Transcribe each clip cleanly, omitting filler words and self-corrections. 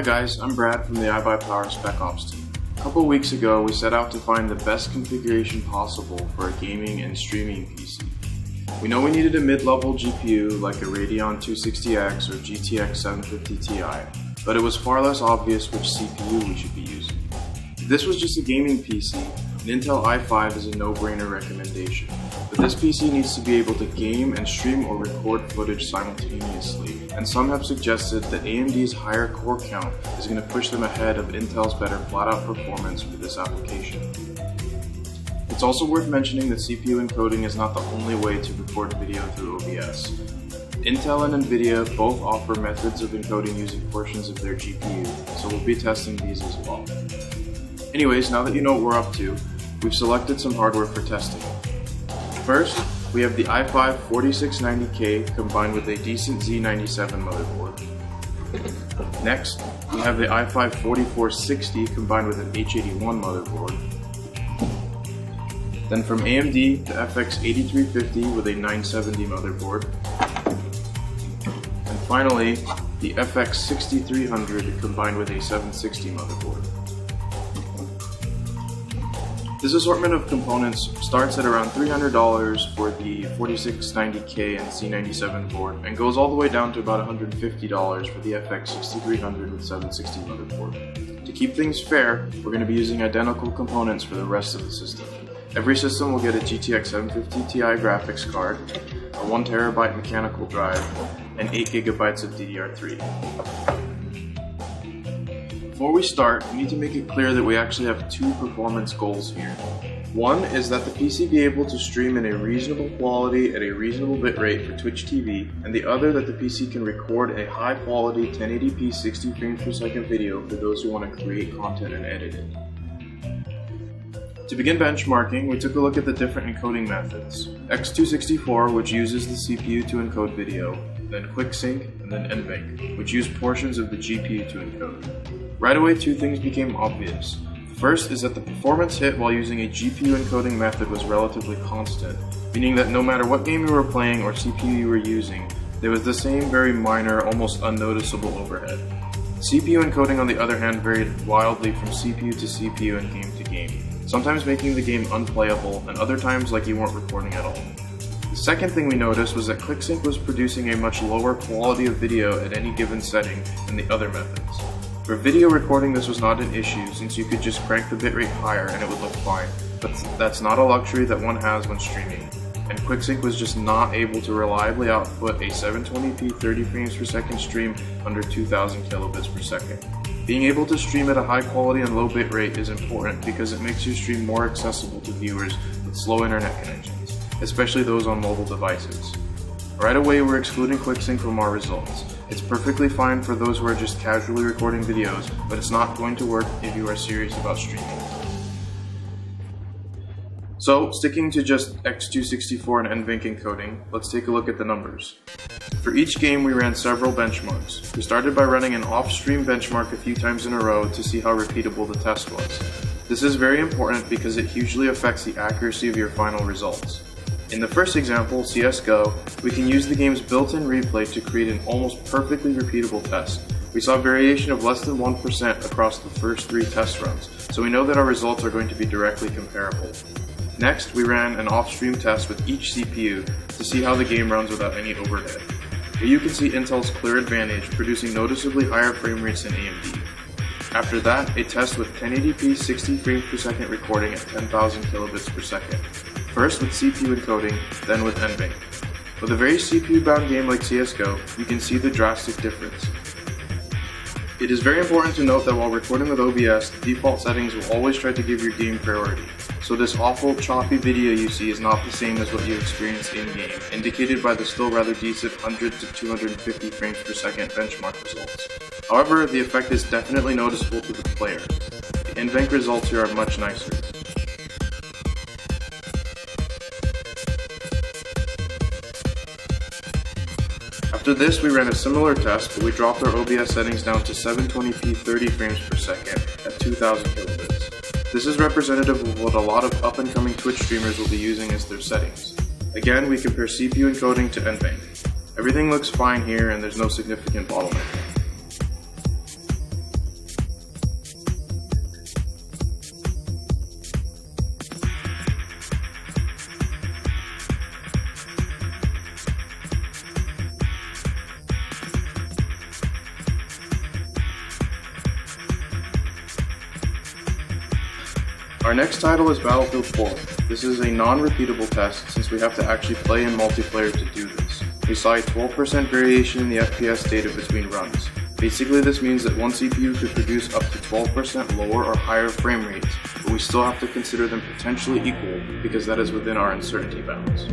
guys, I'm Brad from the iBUYPOWER SpecOps team. A couple weeks ago, we set out to find the best configuration possible for a gaming and streaming PC. We know we needed a mid-level GPU like a Radeon 260X or GTX 750 Ti, but it was far less obvious which CPU we should be using. If this was just a gaming PC, an Intel i5 is a no-brainer recommendation, but this PC needs to be able to game and stream or record footage simultaneously, and some have suggested that AMD's higher core count is going to push them ahead of Intel's better flat-out performance for this application. It's also worth mentioning that CPU encoding is not the only way to record video through OBS. Intel and Nvidia both offer methods of encoding using portions of their GPU, so we'll be testing these as well. Anyways, now that you know what we're up to, we've selected some hardware for testing. First, we have the i5 4690K combined with a decent Z97 motherboard. Next, we have the i5 4460 combined with an H81 motherboard. Then from AMD, the FX 8350 with a 970 motherboard. And finally, the FX 6300 combined with a 760 motherboard. This assortment of components starts at around $300 for the 4690K and Z97 board and goes all the way down to about $150 for the FX 6300 with 760 motherboard. To keep things fair, we're going to be using identical components for the rest of the system. Every system will get a GTX 750 Ti graphics card, a 1TB mechanical drive, and 8GB of DDR3. Before we start, we need to make it clear that we actually have two performance goals here. One is that the PC be able to stream in a reasonable quality at a reasonable bitrate for Twitch TV, and the other that the PC can record a high quality 1080p 60 frames per second video for those who want to create content and edit it. To begin benchmarking, we took a look at the different encoding methods. X264, which uses the CPU to encode video, then QuickSync, and then NVENC, which use portions of the GPU to encode. Right away, two things became obvious. The first is that the performance hit while using a GPU encoding method was relatively constant, meaning that no matter what game you were playing or CPU you were using, there was the same very minor, almost unnoticeable overhead. CPU encoding, on the other hand, varied wildly from CPU to CPU and game to game, sometimes making the game unplayable, and other times like you weren't recording at all. The second thing we noticed was that QuickSync was producing a much lower quality of video at any given setting than the other methods. For video recording, this was not an issue since you could just crank the bitrate higher and it would look fine, but that's not a luxury that one has when streaming, and QuickSync was just not able to reliably output a 720p 30 frames per second stream under 2000 kilobits per second. Being able to stream at a high quality and low bitrate is important because it makes your stream more accessible to viewers with slow internet connections, especially those on mobile devices. Right away, we're excluding QuickSync from our results. It's perfectly fine for those who are just casually recording videos, but it's not going to work if you are serious about streaming. So, sticking to just X264 and NVENC encoding, let's take a look at the numbers. For each game, we ran several benchmarks. We started by running an off-stream benchmark a few times in a row to see how repeatable the test was. This is very important because it hugely affects the accuracy of your final results. In the first example, CSGO, we can use the game's built-in replay to create an almost perfectly repeatable test. We saw variation of less than 1% across the first 3 test runs, so we know that our results are going to be directly comparable. Next, we ran an off-stream test with each CPU to see how the game runs without any overhead. Here you can see Intel's clear advantage, producing noticeably higher frame rates than AMD. After that, a test with 1080p 60 frames per second recording at 10,000 kilobits per second. First with CPU encoding, then with NVENC. With a very CPU-bound game like CSGO, you can see the drastic difference. It is very important to note that while recording with OBS, the default settings will always try to give your game priority. So this awful, choppy video you see is not the same as what you experience in-game, indicated by the still rather decent 100 to 250 frames per second benchmark results. However, the effect is definitely noticeable to the player. The NVENC results here are much nicer. After this, we ran a similar test, but we dropped our OBS settings down to 720p 30 frames per second at 2000 kilobits. This is representative of what a lot of up-and-coming Twitch streamers will be using as their settings. Again, we compare CPU encoding to NVENC. Everything looks fine here and there's no significant bottleneck. Our next title is Battlefield 4. This is a non-repeatable test since we have to actually play in multiplayer to do this. We saw a 12% variation in the FPS data between runs. Basically, this means that one CPU could produce up to 12% lower or higher frame rates, but we still have to consider them potentially equal because that is within our uncertainty bounds.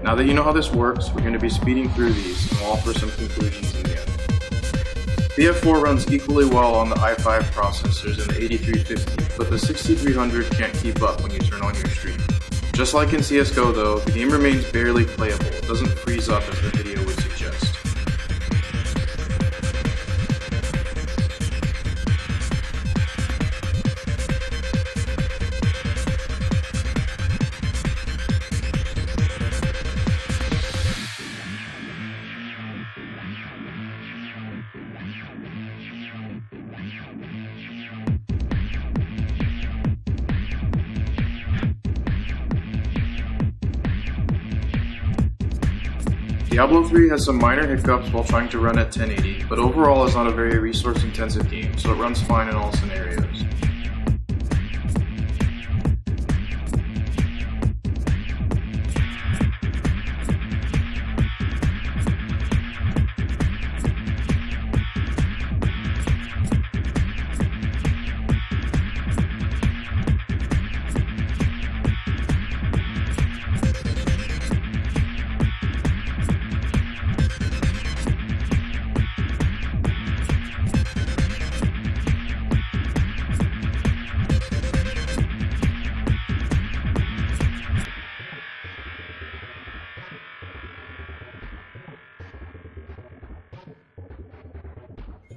Now that you know how this works, we're going to be speeding through these and we'll offer some conclusions in the end. BF4 runs equally well on the i5 processors and the 8350, but the 6300 can't keep up when you turn on your stream. Just like in CSGO though, the game remains barely playable. It doesn't freeze up as the video would suggest. Diablo 3 has some minor hiccups while trying to run at 1080, but overall is not a very resource-intensive game, so it runs fine in all scenarios.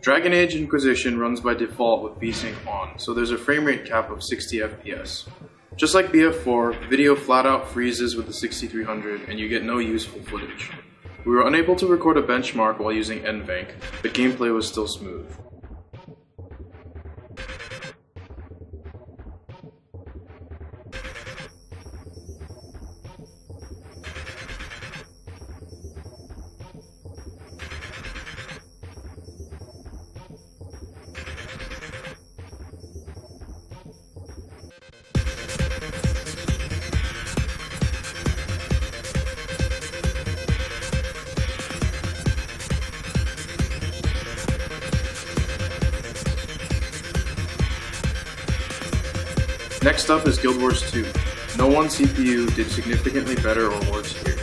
Dragon Age Inquisition runs by default with VSync on, so there's a frame rate cap of 60 FPS. Just like BF4, video flat out freezes with the 6300 and you get no useful footage. We were unable to record a benchmark while using NVENC, but gameplay was still smooth. Next up is Guild Wars 2. No one CPU did significantly better or worse here.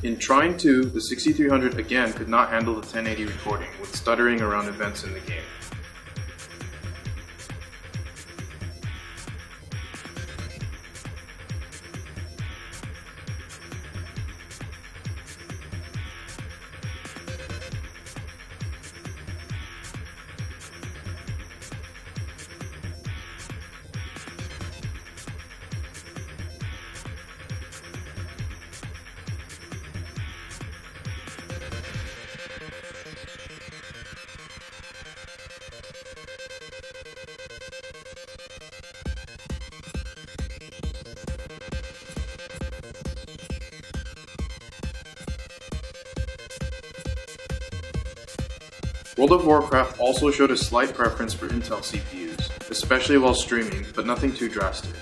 In Trine 2, the 6300 again could not handle the 1080 recording, with stuttering around events in the game. World of Warcraft also showed a slight preference for Intel CPUs, especially while streaming, but nothing too drastic.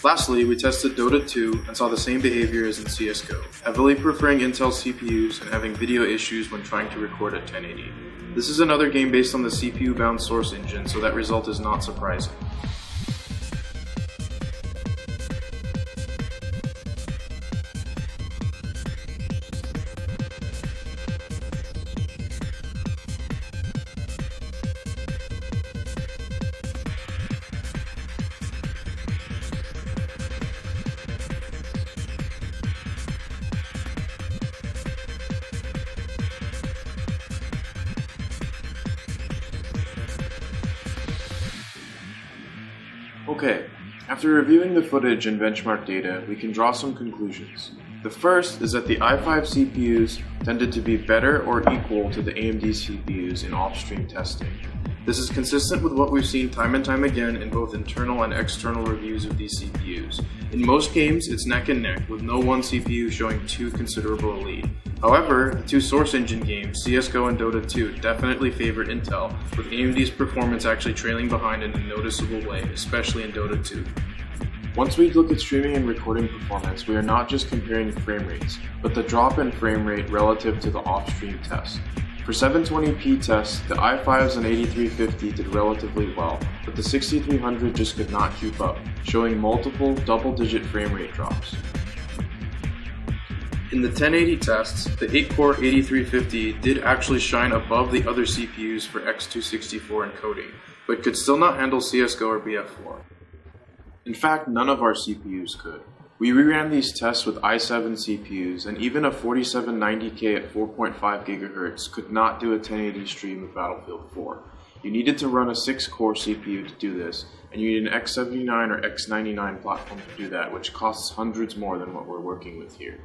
Lastly, we tested Dota 2 and saw the same behavior as in CSGO, heavily preferring Intel CPUs and having video issues when trying to record at 1080. This is another game based on the CPU-bound source engine, so that result is not surprising. Okay, after reviewing the footage and benchmark data, we can draw some conclusions. The first is that the i5 CPUs tended to be better or equal to the AMD CPUs in off-stream testing. This is consistent with what we've seen time and time again in both internal and external reviews of these CPUs. In most games, it's neck and neck, with no one CPU showing too considerable a lead. However, the two source engine games, CSGO and Dota 2, definitely favored Intel, with AMD's performance actually trailing behind in a noticeable way, especially in Dota 2. Once we look at streaming and recording performance, we are not just comparing frame rates, but the drop in frame rate relative to the off-stream test. For 720p tests, the i5s and 8350 did relatively well, but the 6300 just could not keep up, showing multiple double-digit frame rate drops. In the 1080 tests, the 8-core 8350 did actually shine above the other CPUs for X264 encoding, but could still not handle CSGO or BF4. In fact, none of our CPUs could. We reran these tests with i7 CPUs, and even a 4790K at 4.5 GHz could not do a 1080 stream of Battlefield 4. You needed to run a 6-core CPU to do this, and you need an X79 or X99 platform to do that, which costs hundreds more than what we're working with here.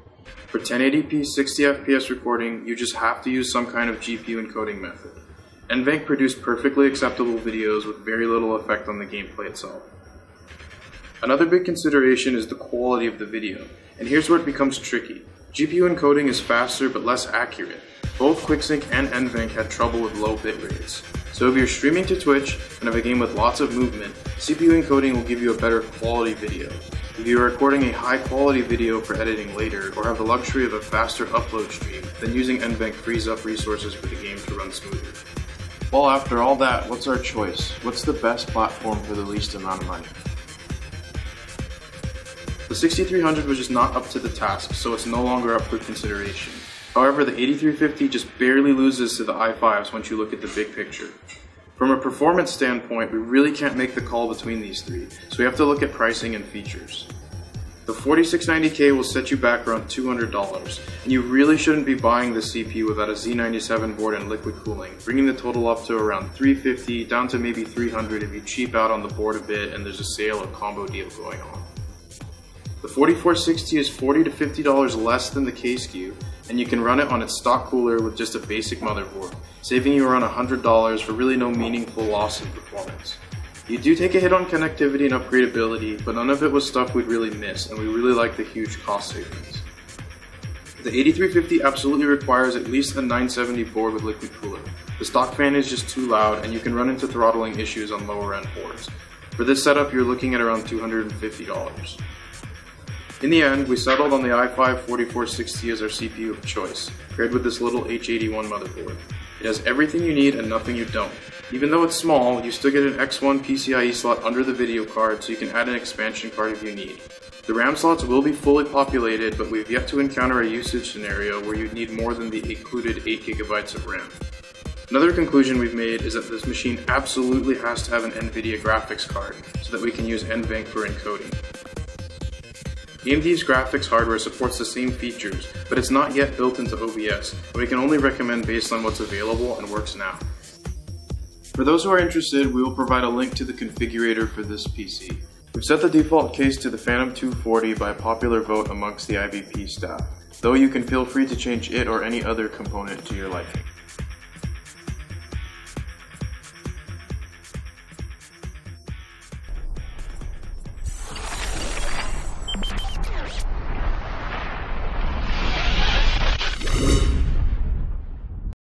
For 1080p 60fps recording, you just have to use some kind of GPU encoding method. NVENC produced perfectly acceptable videos with very little effect on the gameplay itself. Another big consideration is the quality of the video, and here's where it becomes tricky. GPU encoding is faster but less accurate. Both QuickSync and NVENC had trouble with low bit rates. So if you're streaming to Twitch and have a game with lots of movement, CPU encoding will give you a better quality video. If you are recording a high quality video for editing later, or have the luxury of a faster upload stream, then using NVENC frees up resources for the game to run smoother. Well, after all that, what's our choice? What's the best platform for the least amount of money? The 6300 was just not up to the task, so it's no longer up for consideration. However, the 8350 just barely loses to the i5s once you look at the big picture. From a performance standpoint, we really can't make the call between these three, so we have to look at pricing and features. The 4690K will set you back around $200, and you really shouldn't be buying this CPU without a Z97 board and liquid cooling, bringing the total up to around $350 down to maybe $300 if you cheap out on the board a bit and there's a sale or combo deal going on. The 4460 is $40 to $50 less than the K-SKU, and you can run it on its stock cooler with just a basic motherboard, saving you around $100 for really no meaningful loss in performance. You do take a hit on connectivity and upgradability, but none of it was stuff we'd really miss, and we really like the huge cost savings. The 8350 absolutely requires at least a 970 board with liquid cooler. The stock fan is just too loud, and you can run into throttling issues on lower end boards. For this setup, you're looking at around $250. In the end, we settled on the i5 4460 as our CPU of choice, paired with this little H81 motherboard. It has everything you need and nothing you don't. Even though it's small, you still get an X1 PCIe slot under the video card, so you can add an expansion card if you need. The RAM slots will be fully populated, but we've yet to encounter a usage scenario where you'd need more than the included 8GB of RAM. Another conclusion we've made is that this machine absolutely has to have an NVIDIA graphics card, so that we can use NVENC for encoding. AMD's graphics hardware supports the same features, but it's not yet built into OBS, and we can only recommend based on what's available and works now. For those who are interested, we will provide a link to the configurator for this PC. We've set the default case to the Phantom 240 by popular vote amongst the IBP staff, though you can feel free to change it or any other component to your liking.